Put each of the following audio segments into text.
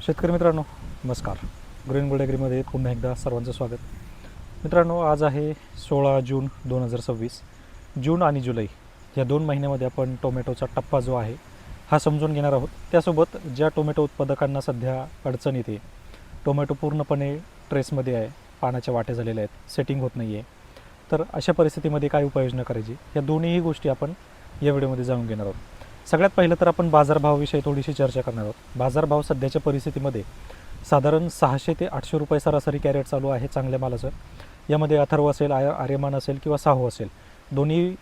शेतकरी मित्रांनो, नमस्कार. ग्रीन गोल्ड ॲग्रीमध्ये पुन्हा एकदा सर्वांचं स्वागत. मित्रांनो, आज आहे 16 जून 2026. जून आणि जुलै या 2 महिन्यामध्ये आपण टोमॅटोचा टप्पा जो आहे हा समजून घेणार आहोत. त्यासोबत ज्या टोमॅटो उत्पादकांना सध्या अडचण येते, टोमॅटो पूर्णपणे ट्रेसमध्ये आहे, पानाच्या वाट्या झालेल्या आहेत, सेटिंग होत नाही आहे, तर अशा परिस्थितीमध्ये काय उपाययोजना करायची, या दोन्हीही गोष्टी आपण या व्हिडिओमध्ये जाणून घेणार आहोत. सगळ्यात पहिलं तर आपण बाजारभावाविषयी थोडीशी चर्चा करणार आहोत. बाजारभाव सध्याच्या परिस्थितीमध्ये साधारण 600 ते 800 रुपये सरासरी कॅरेट चालू आहे चांगल्या मालाचं. यामध्ये अथर्व असेल, आर्यमान असेल किंवा साहू असेल, दोन्ही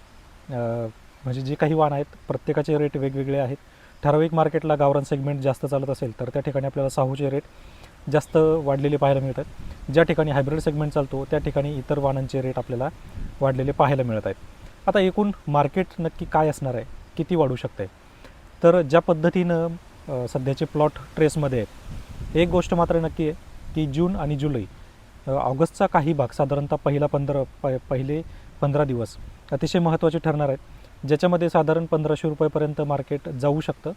म्हणजे जे काही वाण आहेत प्रत्येकाचे रेट वेगवेगळे आहेत. ठराविक मार्केटला गावरान सेगमेंट जास्त चालत असेल तर त्या ठिकाणी आपल्याला साहूचे रेट जास्त वाढलेले पाहायला मिळतात. ज्या ठिकाणी हायब्रिड सेगमेंट चालतो त्या ठिकाणी इतर वाणांचे रेट आपल्याला वाढलेले पाहायला मिळत आहेत. आता एकूण मार्केट नक्की काय असणार आहे, किती वाढू शकते, तर ज्या पद्धतीनं सध्याचे प्लॉट ट्रेसमध्ये आहेत, एक गोष्ट मात्र नक्की आहे की जून आणि जुलै, ऑगस्टचा काही भाग साधारणतः पहिले 15 दिवस अतिशय महत्त्वाचे ठरणार आहेत, ज्याच्यामध्ये साधारण 1500 रुपयेपर्यंत मार्केट जाऊ शकतं.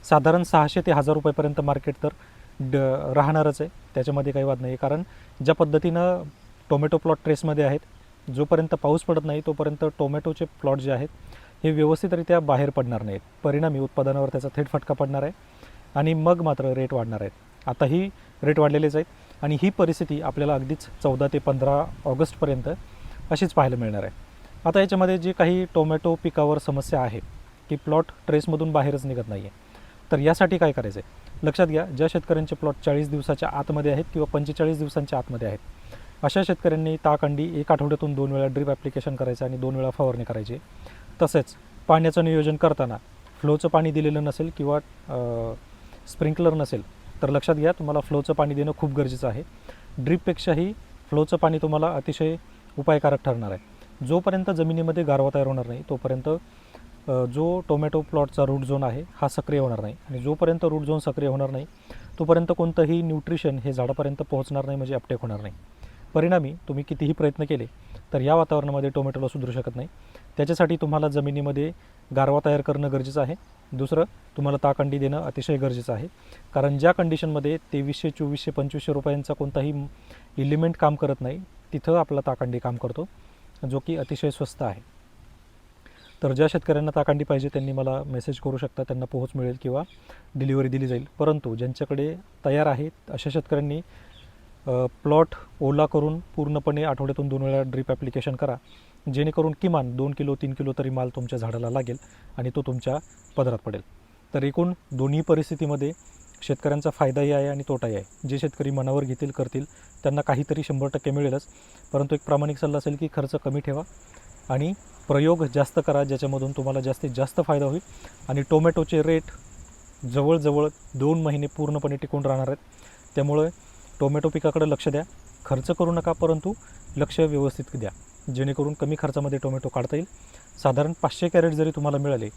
साधारण 600 ते 1000 रुपयेपर्यंत मार्केट तर राहणारच आहे, त्याच्यामध्ये काही वाद नाही. कारण ज्या पद्धतीनं टोमॅटो प्लॉट ट्रेसमध्ये आहेत, जोपर्यंत पाऊस पडत नाही तोपर्यंत टोमॅटोचे प्लॉट जे आहेत हे व्यवस्थितरित्या बाहेर पडणार नाहीत. परिणामी उत्पादनावर त्याचा थेट फटका पडणार आहे आणि मग मात्र रेट वाढणार आहेत. आताही रेट वाढलेलेच आहेत आणि ही परिस्थिती आपल्याला अगदीच 14 ते 15 ऑगस्टपर्यंत अशीच पाहायला मिळणार आहे. आता याच्यामध्ये जी काही टोमॅटो पिकावर समस्या आहे की प्लॉट ट्रेसमधून बाहेरच निघत नाही आहे, तर यासाठी काय करायचं आहे, लक्षात घ्या. ज्या शेतकऱ्यांचे प्लॉट 40 दिवसाच्या आतमध्ये आहेत किंवा 45 दिवसांच्या आतमध्ये आहेत, अशा शेतकऱ्यांनी ताकंडी 1 आठवड्यातून 2 वेळा ड्रीप ॲप्लिकेशन करायचं आणि 2 वेळा फवारणी करायची. तसेच पाण्याचं नियोजन करताना फ्लोचं पाणी दिलेलं नसेल किंवा स्प्रिंकलर नसेल तर लक्षात घ्या, तुम्हाला फ्लोचं पाणी देणं खूप गरजेचं आहे. ड्रीपपेक्षाही फ्लोचं पाणी तुम्हाला अतिशय उपायकारक ठरणार आहे. जोपर्यंत जमिनीमध्ये गारवा तयार होणार नाही तोपर्यंत जो टोमॅटो प्लॉटचा रूट झोन आहे हा सक्रिय होणार नाही आणि जोपर्यंत रूट झोन सक्रिय होणार नाही तोपर्यंत कोणतंही न्यूट्रिशन हे झाडापर्यंत पोहोचणार नाही, म्हणजे अपटेक होणार नाही. परिणामी तुम्ही कितीही प्रयत्न केले तर या वातावरणामध्ये टोमॅटोला सुधरू शकत नाही. त्याच्यासाठी तुम्हाला जमिनीमध्ये गारवा तयार करणं गरजेचं आहे. दुसरं, तुम्हाला ताकंडी देणं अतिशय गरजेचं आहे. कारण ज्या कंडिशनमध्ये 2300, 2400, 2500 रुपयांचा कोणताही इलिमेंट काम करत नाही, तिथं आपला ताकंडी काम करतो, जो की अतिशय स्वस्त आहे. तर ज्या शेतकऱ्यांना ताकंडी पाहिजे त्यांनी मला मेसेज करू शकता, त्यांना पोहोच मिळेल किंवा डिलिव्हरी दिली जाईल. परंतु ज्यांच्याकडे तयार आहे अशा शेतकऱ्यांनी प्लॉट ओला करून पूर्णपणे आठवड्यातून 2 वेळा ड्रीप ॲप्लिकेशन करा, जेणेकरून किमान 2 किलो 3 किलो तरी माल तुमच्या झाडाला लागेल आणि तो तुमच्या पदरात पडेल. तर एकूण दोन्ही परिस्थितीमध्ये शेतकऱ्यांचा फायदाही आहे आणि तोटाही आहे. जे शेतकरी मनावर घेतील करतील त्यांना काहीतरी 100% मिळेलच, परंतु एक प्रामाणिक सल्ला असेल की खर्च कमी ठेवा आणि प्रयोग जास्त करा, ज्याच्यामधून तुम्हाला जास्तीत जास्त फायदा होईल. आणि टोमॅटोचे रेट जवळजवळ 2 महिने पूर्णपणे टिकून राहणार आहेत. त्यामुळे टोमॅटो पिकाकडे लक्ष द्या, खर्च करू नका, परंतु लक्ष व्यवस्थित द्या, जेणेकरून कमी खर्चामध्ये टोमॅटो काढता येईल. साधारण 500 कॅरेट जरी तुम्हाला मिळाले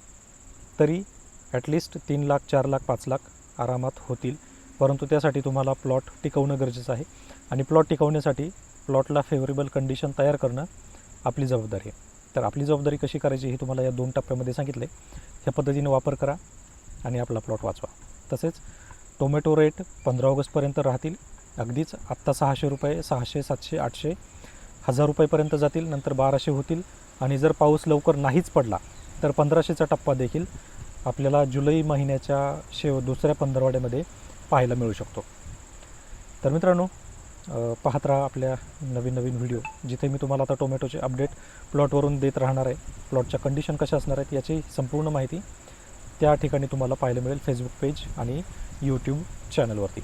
तरी ॲटलिस्ट 3 लाख, 4 लाख, 5 लाख आरामात होतील. परंतु त्यासाठी तुम्हाला प्लॉट टिकवणं गरजेचं आहे आणि प्लॉट टिकवण्यासाठी प्लॉटला फेवरेबल कंडिशन तयार करणं आपली जबाबदारी आहे. तर आपली जबाबदारी कशी करायची हे तुम्हाला या 2 टप्प्यामध्ये सांगितले. ह्या पद्धतीने वापर करा आणि आपला प्लॉट वाचवा. तसेच टोमॅटो रेट 15 ऑगस्टपर्यंत राहतील. अगदीच आत्ता 600 रुपये, 600, 700, 800, 1000 रुपयेपर्यंत जातील, नंतर 1200 होतील आणि जर पाऊस लवकर नाहीच पडला तर 1500चा टप्पा देखील आपल्याला जुलै महिन्याच्या दुसऱ्या पंधरवड्यामध्ये पाहायला मिळू शकतो. तर मित्रांनो, पाहत राहा आपल्या नवीन व्हिडिओ, जिथे मी तुम्हाला आता टोमॅटोचे अपडेट प्लॉटवरून देत राहणार आहे. प्लॉटच्या कंडिशन कशा असणार आहेत याची संपूर्ण माहिती त्या ठिकाणी तुम्हाला पाहायला मिळेल, फेसबुक पेज आणि यूट्यूब चॅनलवरती.